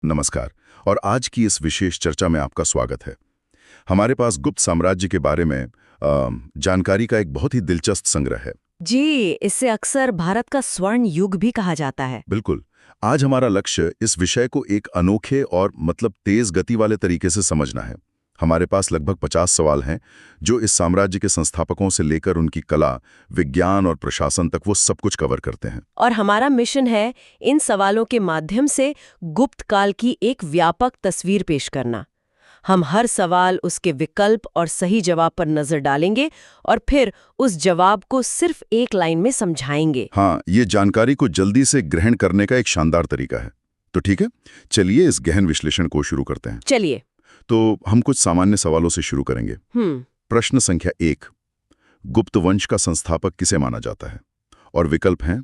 नमस्कार। और आज की इस विशेष चर्चा में आपका स्वागत है। हमारे पास गुप्त साम्राज्य के बारे में जानकारी का एक बहुत ही दिलचस्प संग्रह है। जी, इसे अक्सर भारत का स्वर्ण युग भी कहा जाता है। बिल्कुल। आज हमारा लक्ष्य इस विषय को एक अनोखे और तेज गति वाले तरीके से समझना है। हमारे पास लगभग 50 सवाल हैं जो इस साम्राज्य के संस्थापकों से लेकर उनकी कला, विज्ञान और प्रशासन तक वो सब कुछ कवर करते हैं। और हमारा मिशन है इन सवालों के माध्यम से गुप्त काल की एक व्यापक तस्वीर पेश करना। हम हर सवाल, उसके विकल्प और सही जवाब पर नजर डालेंगे और फिर उस जवाब को सिर्फ एक लाइन में समझाएंगे। हाँ, ये जानकारी को जल्दी से ग्रहण करने का एक शानदार तरीका है। तो ठीक है, चलिए इस गहन विश्लेषण को शुरू करते हैं। चलिए। तो हम कुछ सामान्य सवालों से शुरू करेंगे। प्रश्न संख्या 1, गुप्त वंश का संस्थापक किसे माना जाता है? और विकल्प हैं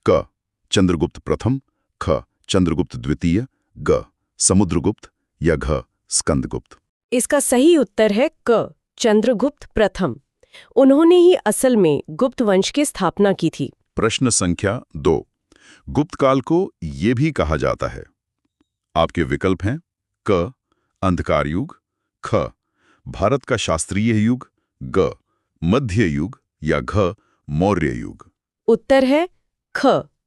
क चंद्रगुप्त प्रथम, ख चंद्रगुप्त द्वितीय, ग समुद्रगुप्त या घ स्कंदगुप्त। इसका सही उत्तर है क चंद्रगुप्त प्रथम। उन्होंने ही असल में गुप्त वंश की स्थापना की थी। प्रश्न संख्या 2, गुप्त काल को ये भी कहा जाता है। आपके विकल्प हैं क अंधकार युग, ख भारत का शास्त्रीय युग, ग मध्य युग या घ मौर्य युग। उत्तर है ख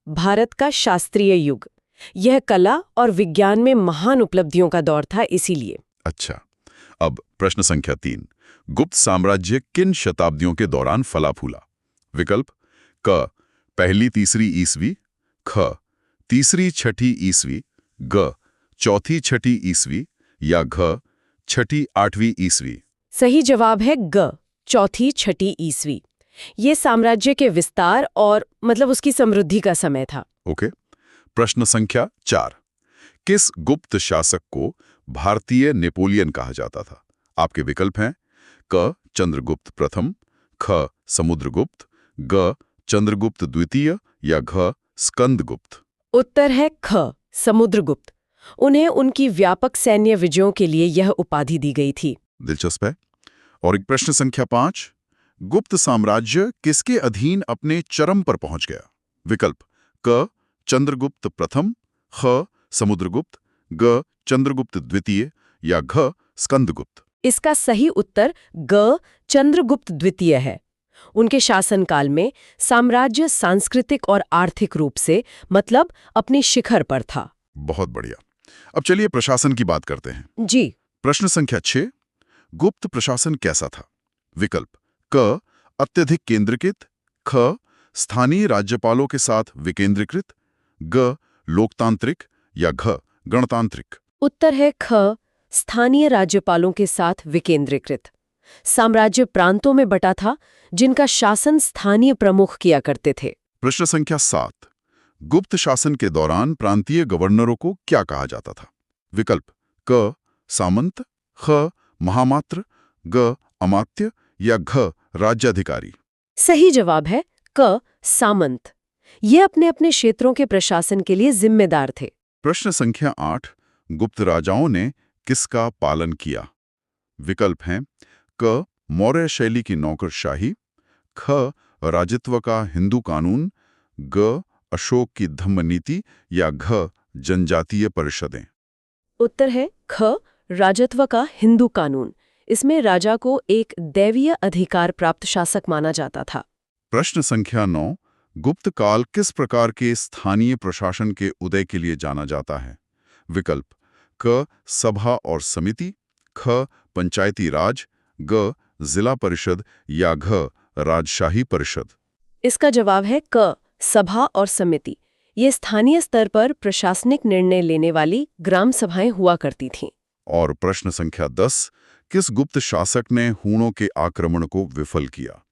भारत का शास्त्रीय युग। यह कला और विज्ञान में महान उपलब्धियों का दौर था, इसीलिए। अच्छा, अब प्रश्न संख्या 3, गुप्त साम्राज्य किन शताब्दियों के दौरान फला फूला? विकल्प क पहली तीसरी ईसवी, ख तीसरी छठी ईसवी, ग चौथी छठी ईसवी या घ छठी आठवीं ईसवी। सही जवाब है ग चौथी छठी ईसवी। ये साम्राज्य के विस्तार और उसकी समृद्धि का समय था। ओके। प्रश्न संख्या 4, किस गुप्त शासक को भारतीय नेपोलियन कहा जाता था? आपके विकल्प हैं क चंद्रगुप्त प्रथम, ख समुद्रगुप्त, ग चंद्रगुप्त द्वितीय या घ स्कंदगुप्त। उत्तर है ख समुद्रगुप्त। उन्हें उनकी व्यापक सैन्य विजयों के लिए यह उपाधि दी गई थी। दिलचस्प है। और एक प्रश्न संख्या 5, गुप्त साम्राज्य किसके अधीन अपने चरम पर पहुंच गया? विकल्प क चंद्रगुप्त प्रथम, ख समुद्रगुप्त, ग चंद्रगुप्त द्वितीय या घ स्कंदगुप्त। इसका सही उत्तर ग चंद्रगुप्त द्वितीय है। उनके शासनकाल में साम्राज्य सांस्कृतिक और आर्थिक रूप से अपने शिखर पर था। बहुत बढ़िया। अब चलिए प्रशासन की बात करते हैं। जी। प्रश्न संख्या 6, गुप्त प्रशासन कैसा था? विकल्प क अत्यधिक केंद्रीकृत, ख स्थानीय राज्यपालों के साथ विकेंद्रीकृत, ग लोकतांत्रिक या घ गणतांत्रिक। उत्तर है ख स्थानीय राज्यपालों के साथ विकेंद्रीकृत। साम्राज्य प्रांतों में बटा था जिनका शासन स्थानीय प्रमुख किया करते थे। प्रश्न संख्या 7, गुप्त शासन के दौरान प्रांतीय गवर्नरों को क्या कहा जाता था? विकल्प क सामंत, ख महामात्र, ग अमात्य या घ राज्याधिकारी। सही जवाब है क सामंत। ये अपने अपने क्षेत्रों के प्रशासन के लिए जिम्मेदार थे। प्रश्न संख्या 8, गुप्त राजाओं ने किसका पालन किया? विकल्प हैं क मौर्य शैली की नौकरशाही, ख राजत्व का हिंदू कानून, ग अशोक की धम्म नीति या घ जनजातीय परिषदें। उत्तर है ख राजत्व का हिंदू कानून। इसमें राजा को एक दैवीय अधिकार प्राप्त शासक माना जाता था। प्रश्न संख्या 9, गुप्त काल किस प्रकार के स्थानीय प्रशासन के उदय के लिए जाना जाता है? विकल्प क सभा और समिति, ख पंचायती राज, ग जिला परिषद या घ राजशाही परिषद। इसका जवाब है क सभा और समिति। ये स्थानीय स्तर पर प्रशासनिक निर्णय लेने वाली ग्राम सभाएं हुआ करती थीं। और प्रश्न संख्या 10, किस गुप्त शासक ने हूणों के आक्रमण को विफल किया?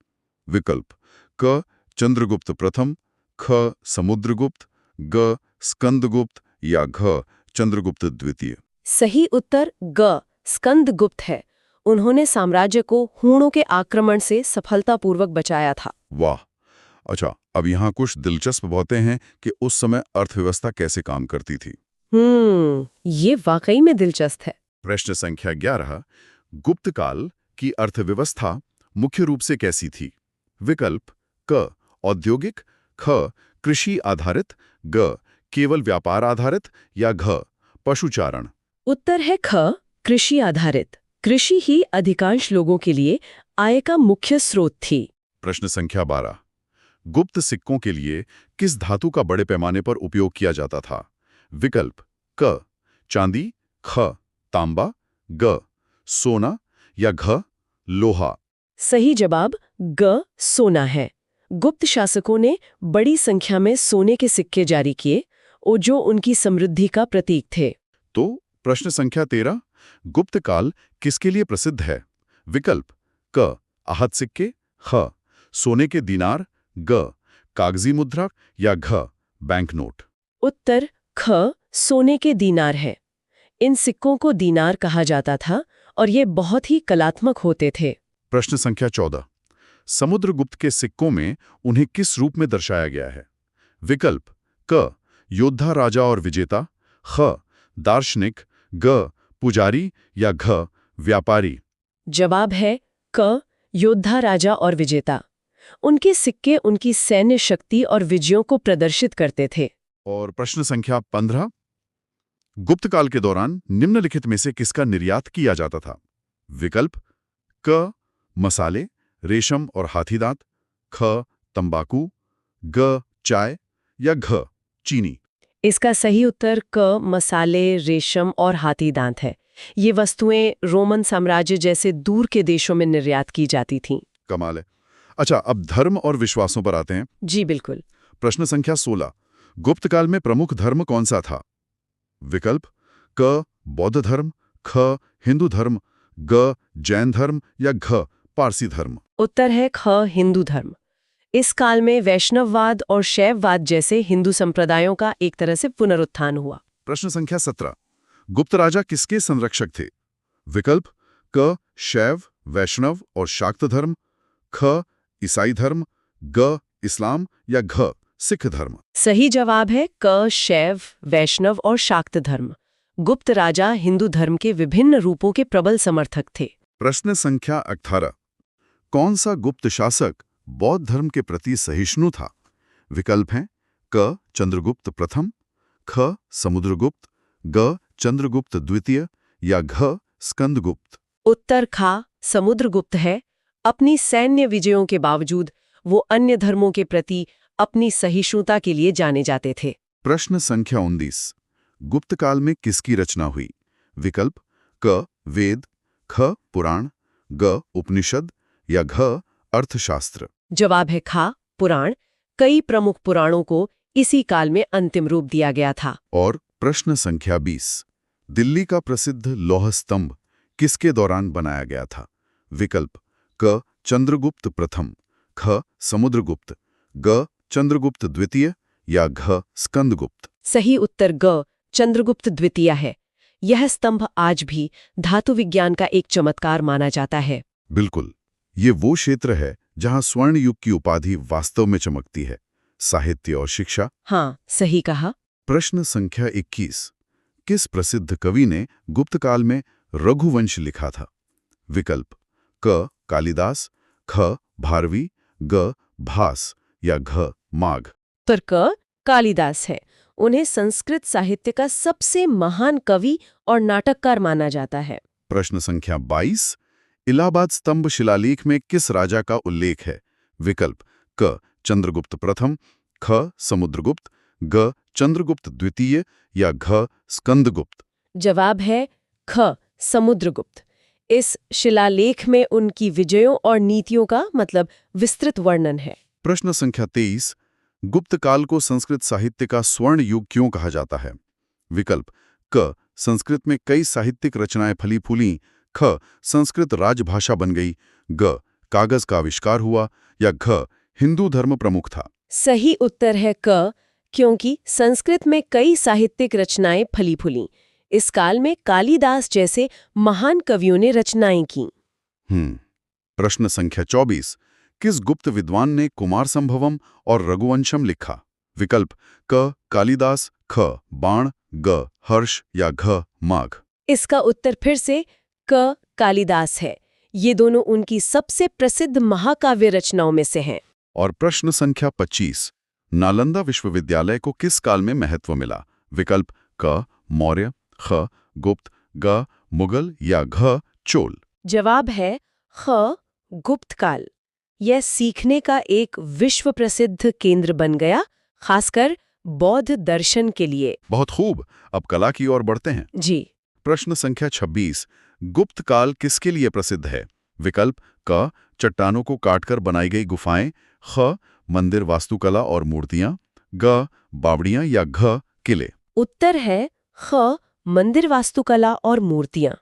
विकल्प क चंद्रगुप्त प्रथम, ख समुद्रगुप्त, ग स्कंदगुप्त या घ चंद्रगुप्त द्वितीय। सही उत्तर ग स्कंदगुप्त है। उन्होंने साम्राज्य को हूणों के आक्रमण से सफलतापूर्वक बचाया था। वाह। अच्छा, अब यहाँ कुछ दिलचस्प बातें हैं कि उस समय अर्थव्यवस्था कैसे काम करती थी। ये वाकई में दिलचस्प है। प्रश्न संख्या 11, गुप्त काल की अर्थव्यवस्था मुख्य रूप से कैसी थी? विकल्प क औद्योगिक, ख कृषि आधारित, ग केवल व्यापार आधारित या घ पशुचारण। उत्तर है ख, कृषि आधारित। कृषि ही अधिकांश लोगों के लिए आय का मुख्य स्रोत थी। प्रश्न संख्या 12। गुप्त सिक्कों के लिए किस धातु का बड़े पैमाने पर उपयोग किया जाता था? विकल्प क चांदी, ख तांबा, ग सोना या घ लोहा। सही जवाब ग, सोना है। गुप्त शासकों ने बड़ी संख्या में सोने के सिक्के जारी किए और जो उनकी समृद्धि का प्रतीक थे। तो प्रश्न संख्या 13। गुप्त काल किसके लिए प्रसिद्ध है? विकल्प क आहत सिक्के, ख सोने के दीनार, ग कागजी मुद्रा या घ बैंक नोट। उत्तर ख, सोने के दीनार है। इन सिक्कों को दीनार कहा जाता था और ये बहुत ही कलात्मक होते थे। प्रश्न संख्या 14। समुद्रगुप्त के सिक्कों में उन्हें किस रूप में दर्शाया गया है? विकल्प क योद्धा, राजा और विजेता, ख दार्शनिक, ग पुजारी या घ व्यापारी। जवाब है क, योद्धा, राजा और विजेता। उनके सिक्के उनकी सैन्य शक्ति और विजयों को प्रदर्शित करते थे। और प्रश्न संख्या 15। गुप्त काल के दौरान निम्नलिखित में से किसका निर्यात किया जाता था? विकल्प क मसाले, रेशम और हाथीदांत, ख तंबाकू, ग चाय या घ चीनी। इसका सही उत्तर क, मसाले, रेशम और हाथीदांत है। ये वस्तुएं रोमन साम्राज्य जैसे दूर के देशों में निर्यात की जाती थीं। कमाल है। अच्छा, अब धर्म और विश्वासों पर आते हैं। जी बिल्कुल। प्रश्न संख्या 16। गुप्त काल में प्रमुख धर्म कौन सा था? विकल्प क बौद्ध धर्म, ख हिंदू धर्म, ग जैन धर्म या घ पारसी धर्म। उत्तर है ख, हिंदू धर्म। इस काल में वैष्णववाद और शैववाद जैसे हिंदू संप्रदायों का एक तरह से पुनरुत्थान हुआ। प्रश्न संख्या 17। गुप्त राजा किसके संरक्षक थे? विकल्प क शैव, वैष्णव और शाक्त धर्म, ख ईसाई धर्म, ग इस्लाम या घ सिख धर्म। सही जवाब है क, शैव, वैष्णव और शाक्त धर्म। गुप्त राजा हिंदू धर्म के विभिन्न रूपों के प्रबल समर्थक थे। प्रश्न संख्या 18। कौन सा गुप्त शासक बौद्ध धर्म के प्रति सहिष्णु था? विकल्प हैं क चंद्रगुप्त प्रथम, ख समुद्रगुप्त, ग चंद्रगुप्त द्वितीय या घ स्कंदगुप्त। उत्तर खा, समुद्रगुप्त है। अपनी सैन्य विजयों के बावजूद वो अन्य धर्मों के प्रति अपनी सहिष्णुता के लिए जाने जाते थे। प्रश्न संख्या 19। गुप्त काल में किसकी रचना हुई? विकल्प क वेद, ख पुराण, ग उपनिषद या घ अर्थशास्त्र। जवाब है खा, पुराण। कई प्रमुख पुराणों को इसी काल में अंतिम रूप दिया गया था। और प्रश्न संख्या 20। दिल्ली का प्रसिद्ध लौह स्तंभ किसके दौरान बनाया गया था? विकल्प क चंद्रगुप्त प्रथम, ख समुद्रगुप्त, ग चंद्रगुप्त द्वितीय या घ स्कंदगुप्त। सही उत्तर ग, चंद्रगुप्त द्वितीय है। यह स्तंभ आज भी धातु विज्ञान का एक चमत्कार माना जाता है। बिल्कुल, ये वो क्षेत्र है जहां स्वर्ण युग की उपाधि वास्तव में चमकती है। साहित्य और शिक्षा। हाँ, सही कहा। प्रश्न संख्या 21। किस प्रसिद्ध कवि ने गुप्त काल में रघुवंश लिखा था? विकल्प क कालिदास, ख भारवी, ग भास या घ माघ। उत्तर क, कालिदास है। उन्हें संस्कृत साहित्य का सबसे महान कवि और नाटककार माना जाता है। प्रश्न संख्या 22। इलाहाबाद स्तंभ शिलालेख में किस राजा का उल्लेख है? विकल्प क चंद्रगुप्त प्रथम, ख समुद्रगुप्त, ग चंद्रगुप्त द्वितीय या घ स्कंदगुप्त। जवाब है ख समुद्रगुप्त। इस शिलालेख में उनकी विजयों और नीतियों का मतलब विस्तृत वर्णन है। प्रश्न संख्या 23। गुप्त काल को संस्कृत साहित्य का स्वर्ण युग क्यों कहा जाता है? विकल्प क संस्कृत में कई साहित्यिक रचनाएं फली फूलीं, ख संस्कृत राजभाषा बन गई, ग कागज का आविष्कार हुआ या घ हिंदू धर्म प्रमुख था। सही उत्तर है क, क्योंकि संस्कृत में कई साहित्यिक रचनाएं फली फूलीं। इस काल में कालिदास जैसे महान कवियों ने रचनाएं की। प्रश्न संख्या 24। किस गुप्त विद्वान ने कुमार संभवम और रघुवंशम लिखा? विकल्प क कालिदास, ख बाण, ग हर्ष या घ माघ। इसका उत्तर फिर से क कालिदास है। ये दोनों उनकी सबसे प्रसिद्ध महाकाव्य रचनाओं में से हैं। और प्रश्न संख्या 25। नालंदा विश्वविद्यालय को किस काल में महत्व मिला? विकल्प क मौर्य, ख गुप्त, ग मुगल या घ चोल? जवाब है ख गुप्त काल। यह सीखने का एक विश्व प्रसिद्ध केंद्र बन गया, खासकर बौद्ध दर्शन के लिए। बहुत खूब। अब कला की ओर बढ़ते हैं। जी। प्रश्न संख्या 26। गुप्त काल किसके लिए प्रसिद्ध है? विकल्प क चट्टानों को काटकर बनाई गई गुफाएं, ख मंदिर वास्तुकला और मूर्तियां, ग बावड़ियां या घ किले? उत्तर है ख मंदिर वास्तुकला और मूर्तियां।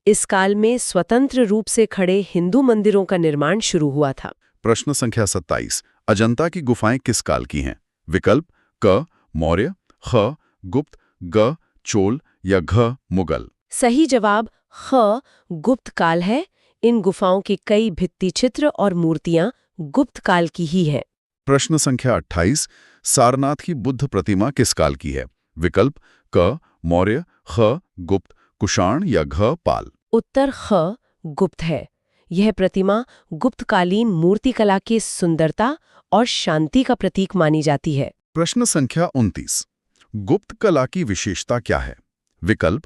इस काल में स्वतंत्र रूप से खड़े हिंदू मंदिरों का निर्माण शुरू हुआ था। प्रश्न संख्या 27। अजंता की गुफाएं किस काल की हैं? विकल्प क मौर्य, ख गुप्त, ग चोल या घ मुगल? सही जवाब ख गुप्त काल है। इन गुफाओं की कई भित्ति चित्र और मूर्तियां गुप्त काल की ही हैं। प्रश्न संख्या 28। सारनाथ की बुद्ध प्रतिमा किस काल की है? विकल्प क मौर्य, ख गुप्त, कुषाण या घ पाल? उत्तर ख गुप्त है। यह प्रतिमा गुप्तकालीन मूर्तिकला की सुंदरता और शांति का प्रतीक मानी जाती है। प्रश्न संख्या 29। गुप्त कला की विशेषता क्या है? विकल्प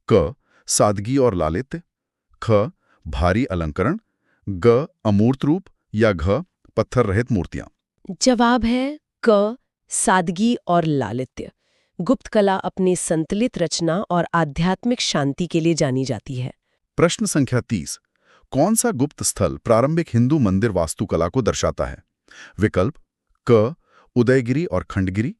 क सादगी और लालित्य, ख भारी अलंकरण, ग अमूर्त रूप या घ पत्थर रहित मूर्तियां? जवाब है क सादगी और लालित्य। गुप्त कला अपनी संतुलित रचना और आध्यात्मिक शांति के लिए जानी जाती है। प्रश्न संख्या 30। कौन सा गुप्त स्थल प्रारंभिक हिंदू मंदिर वास्तुकला को दर्शाता है? विकल्प क उदयगिरी और खंडगिरी,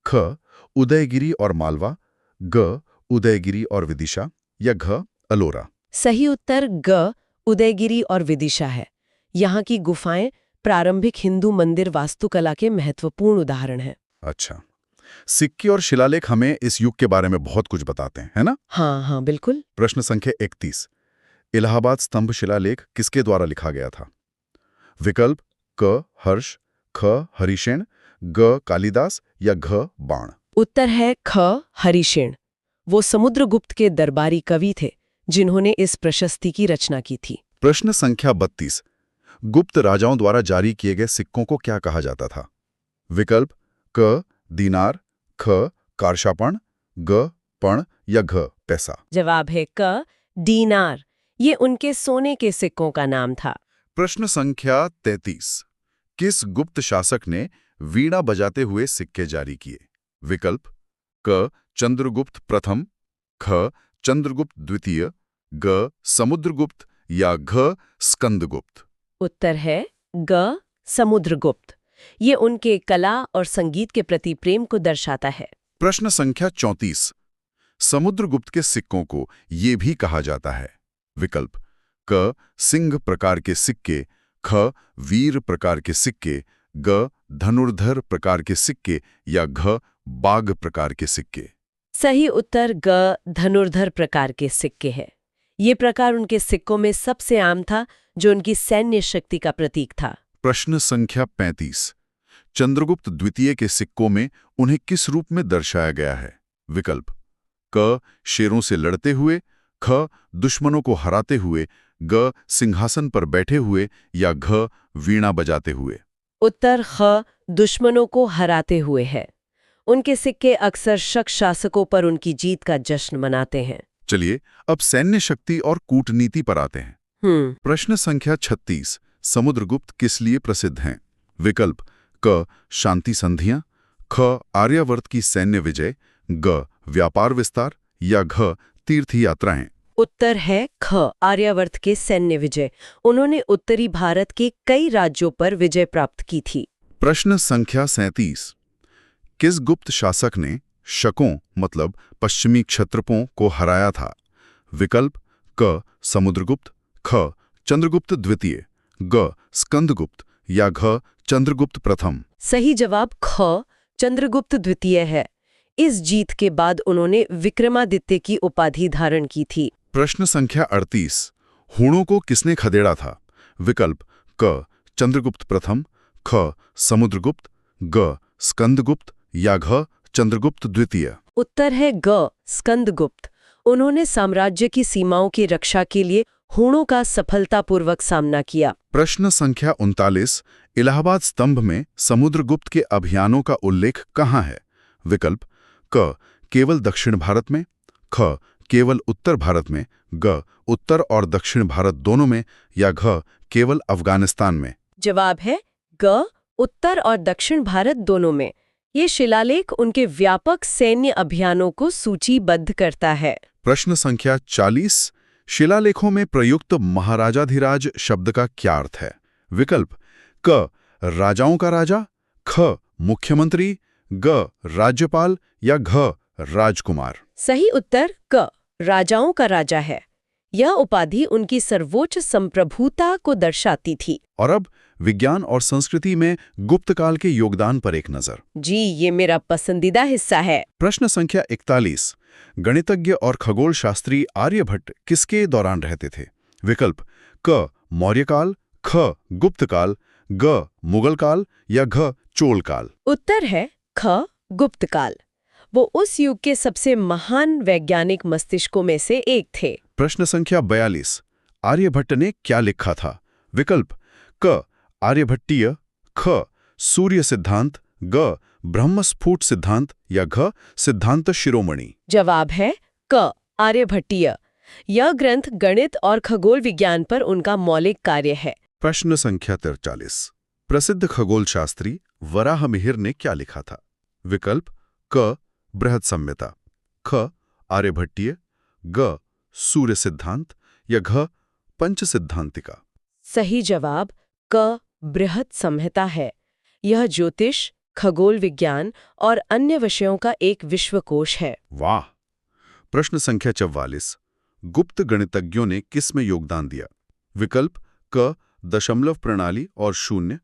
ख उदयगिरी और मालवा, ग उदयगिरी और विदिशा या घ अलोरा? सही उत्तर ग उदयगिरी और विदिशा है। यहाँ की गुफाएं प्रारंभिक हिंदू मंदिर वास्तुकला के महत्वपूर्ण उदाहरण हैं। अच्छा, सिक्के और शिलालेख हमें इस युग के बारे में बहुत कुछ बताते हैं, है ना? हाँ हाँ बिल्कुल। प्रश्न संख्या 31। इलाहाबाद स्तंभ शिलालेख किसके द्वारा लिखा गया था? विकल्प क हर्ष, ख हरिशेन, ग कालिदास या घ बाण? उत्तर है ख हरिशेन। वो समुद्रगुप्त के दरबारी कवि थे जिन्होंने इस प्रशस्ति की रचना की थी। प्रश्न संख्या 32। गुप्त राजाओं द्वारा जारी किए गए सिक्कों को क्या कहा जाता था? विकल्प क दीनार, ख कारशापण, ग पण या घ पैसा? जवाब है क दीनार। ये उनके सोने के सिक्कों का नाम था। प्रश्न संख्या 33। किस गुप्त शासक ने वीणा बजाते हुए सिक्के जारी किए? विकल्प क चंद्रगुप्त प्रथम, ख चंद्रगुप्त द्वितीय, ग समुद्रगुप्त या घ स्कंदगुप्त? उत्तर है ग समुद्रगुप्त। ये उनके कला और संगीत के प्रति प्रेम को दर्शाता है। प्रश्न संख्या 34। समुद्रगुप्त के सिक्कों को ये भी कहा जाता है। विकल्प क सिंह प्रकार के सिक्के, ख वीर प्रकार के सिक्के, ग धनुर्धर प्रकार के सिक्के या घ बाघ प्रकार के सिक्के? सही उत्तर ग धनुर्धर प्रकार के सिक्के है। ये प्रकार उनके सिक्कों में सबसे आम था, जो उनकी सैन्य शक्ति का प्रतीक था। प्रश्न संख्या 35। चंद्रगुप्त द्वितीय के सिक्कों में उन्हें किस रूप में दर्शाया गया है? विकल्प क शेरों से लड़ते हुए, ख दुश्मनों को हराते हुए, ग सिंहासन पर बैठे हुए या घ वीणा बजाते हुए? उत्तर ख दुश्मनों को हराते हुए है। उनके सिक्के अक्सर शक शासकों पर उनकी जीत का जश्न मनाते हैं। चलिए अब सैन्य शक्ति और कूटनीति पर आते हैं। प्रश्न संख्या 36। समुद्रगुप्त किस लिए प्रसिद्ध हैं? विकल्प क शांति संधियां, ख आर्यावर्त की सैन्य विजय, ग व्यापार विस्तार या घ तीर्थ यात्राएं? उत्तर है ख आर्यावर्त के सैन्य विजय। उन्होंने उत्तरी भारत के कई राज्यों पर विजय प्राप्त की थी। प्रश्न संख्या 37। किस गुप्त शासक ने शकों मतलब पश्चिमी क्षत्रपों को हराया था? विकल्प क समुद्रगुप्त, ख चंद्रगुप्त द्वितीय, ग स्कंदगुप्त या घ चंद्रगुप्त प्रथम? सही जवाब ख चंद्रगुप्त द्वितीय है। इस जीत के बाद उन्होंने विक्रमादित्य की उपाधि धारण की थी। प्रश्न संख्या 38। हूणों को किसने खदेड़ा था? विकल्प क चंद्रगुप्त प्रथम, ख समुद्रगुप्त, ग स्कंदगुप्त या घ चंद्रगुप्त द्वितीय? उत्तर है ग स्कंदगुप्त। उन्होंने साम्राज्य की सीमाओं की रक्षा के लिए हूणों का सफलतापूर्वक सामना किया। प्रश्न संख्या 39। इलाहाबाद स्तंभ में समुद्रगुप्त के अभियानों का उल्लेख कहाँ है? विकल्प क केवल दक्षिण भारत में, ख केवल उत्तर भारत में, ग उत्तर और दक्षिण भारत दोनों में, या घ केवल अफगानिस्तान में? जवाब है ग उत्तर और दक्षिण भारत दोनों में। ये शिलालेख उनके व्यापक सैन्य अभियानों को सूचीबद्ध करता है। प्रश्न संख्या 40। शिलालेखों में प्रयुक्त महाराजाधिराज शब्द का क्या अर्थ है? विकल्प क राजाओं का राजा, ख मुख्यमंत्री, ग राज्यपाल, या घ राजकुमार? सही उत्तर क राजाओं का राजा है। यह उपाधि उनकी सर्वोच्च संप्रभुता को दर्शाती थी। और अब विज्ञान और संस्कृति में गुप्त काल के योगदान पर एक नजर। जी, ये मेरा पसंदीदा हिस्सा है। प्रश्न संख्या 41। गणितज्ञ और खगोल शास्त्री आर्यभट्ट किसके दौरान रहते थे? विकल्प क मौर्य काल, ख गुप्त काल, ग मुगल काल, या घ चोल काल? उत्तर है ख गुप्त काल। वो उस युग के सबसे महान वैज्ञानिक मस्तिष्कों में से एक थे। प्रश्न संख्या 42। आर्यभट्ट ने क्या लिखा था? विकल्प क आर्यभट्टीय, ख सूर्य सिद्धांत, ग ब्रह्मस्फुट सिद्धांत, या घ सिद्धांत शिरोमणि? जवाब है क आर्यभट्टीय। यह ग्रंथ गणित और खगोल विज्ञान पर उनका मौलिक कार्य है। प्रश्न संख्या 43। प्रसिद्ध खगोल शास्त्री वराहमिहिर ने क्या लिखा था? विकल्प क बृहद संहिता, ख आर्यभट्टीय, ग सूर्य सिद्धांत, या घ पंच सिद्धांतिका? सही जवाब क बृहद संहिता है। यह ज्योतिष, खगोल विज्ञान और अन्य विषयों का एक विश्वकोश है। वाह। प्रश्न संख्या 44। गुप्त गणितज्ञों ने किस में योगदान दिया? विकल्प क दशमलव प्रणाली और शून्य,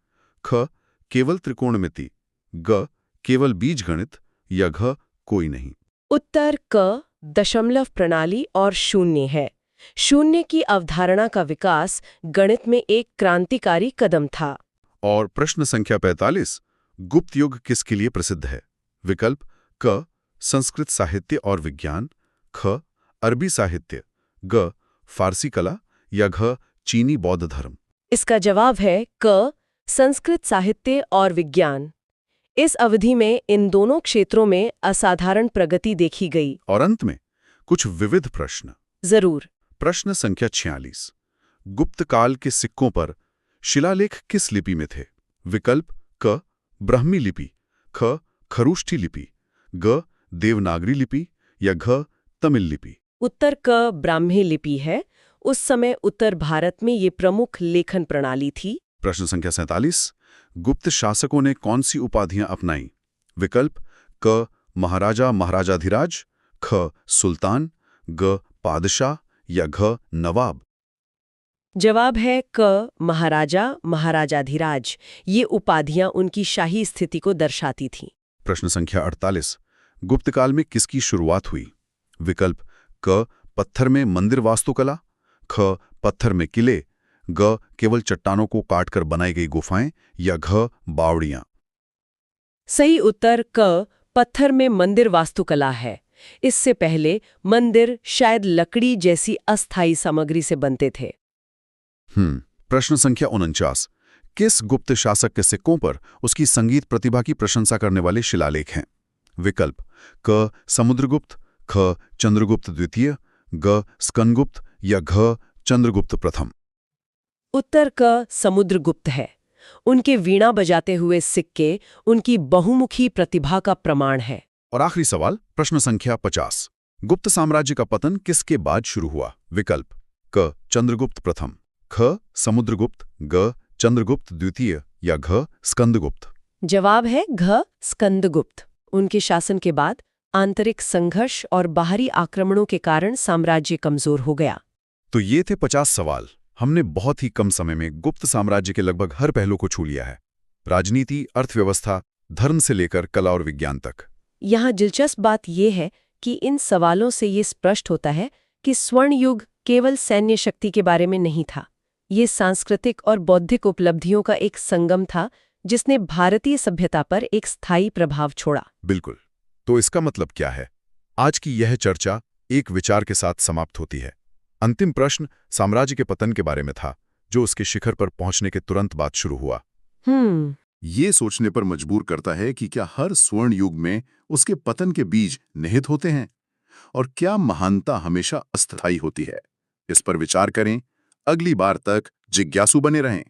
ख केवल त्रिकोणमिति, ग केवल बीजगणित, या घ कोई नहीं? उत्तर क दशमलव प्रणाली और शून्य है। शून्य की अवधारणा का विकास गणित में एक क्रांतिकारी कदम था। और प्रश्न संख्या 45। गुप्त युग किसके लिए प्रसिद्ध है? विकल्प क संस्कृत साहित्य और विज्ञान, ख अरबी साहित्य, ग फारसी कला, या घ चीनी बौद्ध धर्म? इसका जवाब है क संस्कृत साहित्य और विज्ञान। इस अवधि में इन दोनों क्षेत्रों में असाधारण प्रगति देखी गई। और अंत में कुछ विविध प्रश्न। जरूर। प्रश्न संख्या 46। गुप्त काल के सिक्कों पर शिलालेख किस लिपि में थे? विकल्प क ब्राह्मी लिपि, ख खरूष्ठी लिपि, ग देवनागरी लिपि, या घ तमिल लिपि? उत्तर क ब्राह्मी लिपि है। उस समय उत्तर भारत में ये प्रमुख लेखन प्रणाली थी। प्रश्न संख्या 47। गुप्त शासकों ने कौन सी उपाधियां अपनाई? विकल्प क महाराजा महाराजाधिराज, ख सुल्तान, ग पादशाह, या घ नवाब? जवाब है क महाराजा महाराजाधिराज। ये उपाधियां उनकी शाही स्थिति को दर्शाती थीं। प्रश्न संख्या 48। गुप्त काल में किसकी शुरुआत हुई? विकल्प क पत्थर में मंदिर वास्तुकला, ख पत्थर में किले, ग केवल चट्टानों को काटकर बनाई गई गुफाएं, या घ बावड़ियां? सही उत्तर क पत्थर में मंदिर वास्तुकला है। इससे पहले मंदिर शायद लकड़ी जैसी अस्थायी सामग्री से बनते थे। प्रश्न संख्या 49। किस गुप्त शासक के सिक्कों पर उसकी संगीत प्रतिभा की प्रशंसा करने वाले शिलालेख हैं? विकल्प क समुद्रगुप्त, ख चंद्रगुप्त द्वितीय, ग स्कंदगुप्त, या घ चंद्रगुप्त प्रथम? उत्तर क समुद्रगुप्त है। उनके वीणा बजाते हुए सिक्के उनकी बहुमुखी प्रतिभा का प्रमाण है। और आखिरी सवाल, प्रश्न संख्या 50। गुप्त साम्राज्य का पतन किसके बाद शुरू हुआ? विकल्प क चंद्रगुप्त प्रथम, ख समुद्रगुप्त, ग चंद्रगुप्त द्वितीय, या घ स्कंदगुप्त? जवाब है घ स्कंदगुप्त। उनके शासन के बाद आंतरिक संघर्ष और बाहरी आक्रमणों के कारण साम्राज्य कमजोर हो गया। तो ये थे 50 सवाल। हमने बहुत ही कम समय में गुप्त साम्राज्य के लगभग हर पहलू को छू लिया है। राजनीति, अर्थव्यवस्था, धर्म से लेकर कला और विज्ञान तक। यहाँ दिलचस्प बात यह है कि इन सवालों से ये स्पष्ट होता है कि स्वर्ण युग केवल सैन्य शक्ति के बारे में नहीं था। ये सांस्कृतिक और बौद्धिक उपलब्धियों का एक संगम था जिसने भारतीय सभ्यता पर एक स्थायी प्रभाव छोड़ा। बिल्कुल। तो इसका मतलब क्या है? आज की यह चर्चा एक विचार के साथ समाप्त होती है। अंतिम प्रश्न साम्राज्य के पतन के बारे में था, जो उसके शिखर पर पहुंचने के तुरंत बाद शुरू हुआ। ये सोचने पर मजबूर करता है कि क्या हर स्वर्ण युग में उसके पतन के बीज निहित होते हैं? और क्या महानता हमेशा अस्थायी होती है? इस पर विचार करें। अगली बार तक जिज्ञासु बने रहें।